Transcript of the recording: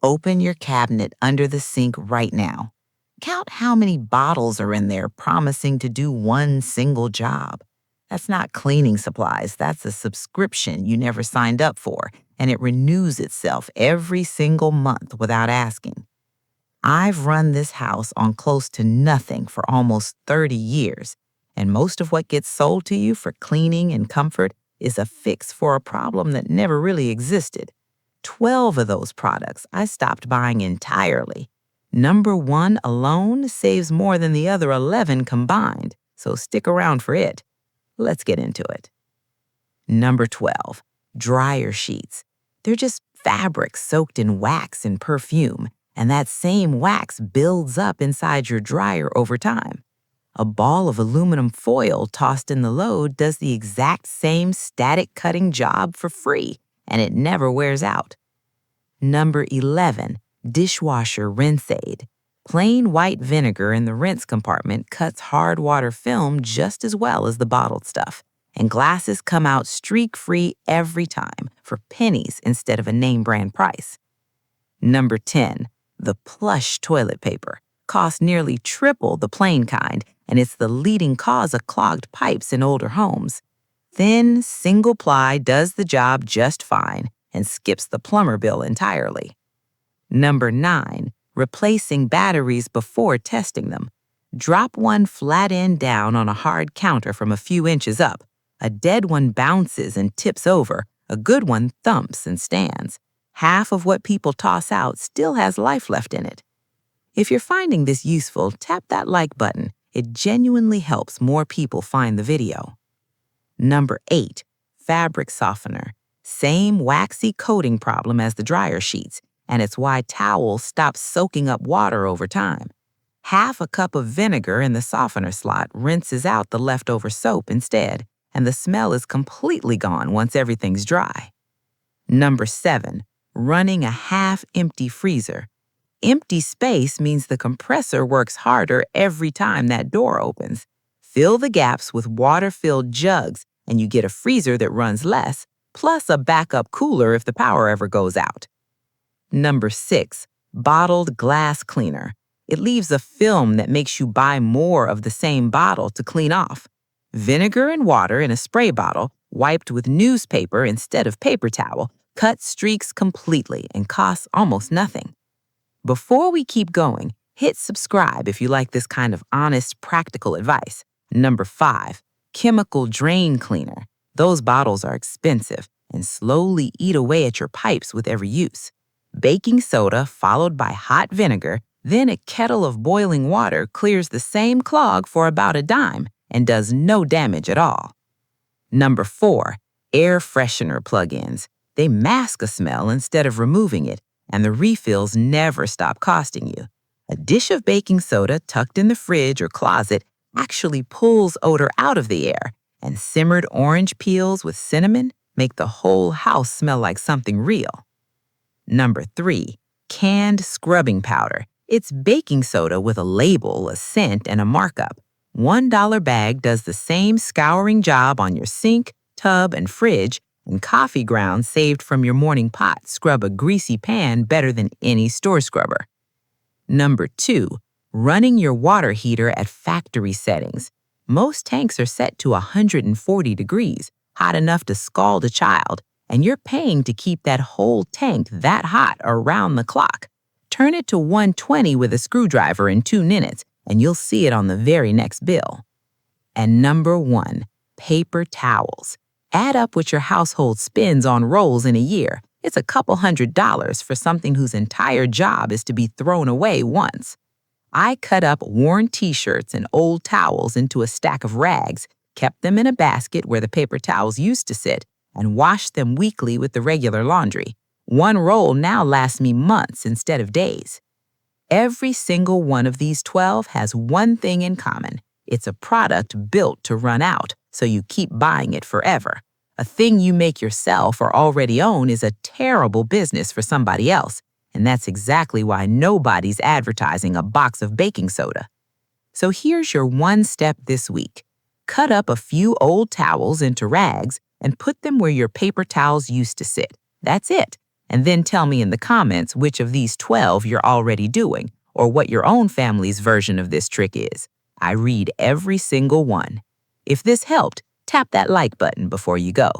Open your cabinet under the sink right now. Count how many bottles are in there promising to do one single job. That's not cleaning supplies, that's a subscription you never signed up for, and it renews itself every single month without asking. I've run this house on close to nothing for almost 30 years, and most of what gets sold to you for cleaning and comfort is a fix for a problem that never really existed. 12 of those products I stopped buying entirely. Number 1 alone saves more than the other 11 combined, so stick around for it. Let's get into it. Number 12, dryer sheets. They're just fabric soaked in wax and perfume, and that same wax builds up inside your dryer over time. A ball of aluminum foil tossed in the load does the exact same static cutting job for free, and it never wears out. Number 11, dishwasher rinse aid. Plain white vinegar in the rinse compartment cuts hard water film just as well as the bottled stuff, and glasses come out streak-free every time for pennies instead of a name-brand price. Number 10, the plush toilet paper. Costs nearly triple the plain kind, and it's the leading cause of clogged pipes in older homes. Thin, single-ply does the job just fine and skips the plumber bill entirely. Number 9, replacing batteries before testing them. Drop one flat end down on a hard counter from a few inches up. A dead one bounces and tips over. A good one thumps and stands. Half of what people toss out still has life left in it. If you're finding this useful, tap that like button. It genuinely helps more people find the video. Number 8, fabric softener. Same waxy coating problem as the dryer sheets, and it's why towels stop soaking up water over time. Half a cup of vinegar in the softener slot rinses out the leftover soap instead, and the smell is completely gone once everything's dry. Number 7, running a half-empty freezer. Empty space means the compressor works harder every time that door opens. Fill the gaps with water-filled jugs, and you get a freezer that runs less, plus a backup cooler if the power ever goes out. Number 6, bottled glass cleaner. It leaves a film that makes you buy more of the same bottle to clean off. Vinegar and water in a spray bottle, wiped with newspaper instead of paper towel, cuts streaks completely and costs almost nothing. Before we keep going, hit subscribe if you like this kind of honest, practical advice. Number 5, chemical drain cleaner. Those bottles are expensive and slowly eat away at your pipes with every use. Baking soda followed by hot vinegar, then a kettle of boiling water clears the same clog for about a dime and does no damage at all. Number 4, air freshener plug-ins. They mask a smell instead of removing it, and the refills never stop costing you. A dish of baking soda tucked in the fridge or closet actually pulls odor out of the air, and simmered orange peels with cinnamon make the whole house smell like something real. Number 3, canned scrubbing powder. It's baking soda with a label, a scent, and a markup. $1 bag does the same scouring job on your sink, tub, and fridge, and coffee grounds saved from your morning pot scrub a greasy pan better than any store scrubber. Number 2, running your water heater at factory settings. Most tanks are set to 140 degrees, hot enough to scald a child, and you're paying to keep that whole tank that hot around the clock. Turn it to 120 with a screwdriver in 2 minutes, and you'll see it on the very next bill. And number 1, paper towels. Add up what your household spends on rolls in a year. It's a couple $100 for something whose entire job is to be thrown away once. I cut up worn t-shirts and old towels into a stack of rags, kept them in a basket where the paper towels used to sit, and washed them weekly with the regular laundry. One roll now lasts me months instead of days. Every single one of these 12 has one thing in common. It's a product built to run out, so you keep buying it forever. A thing you make yourself or already own is a terrible business for somebody else, and that's exactly why nobody's advertising a box of baking soda. So here's your one step this week. Cut up a few old towels into rags and put them where your paper towels used to sit. That's it. And then tell me in the comments which of these 12 you're already doing, or what your own family's version of this trick is. I read every single one. If this helped, tap that like button before you go.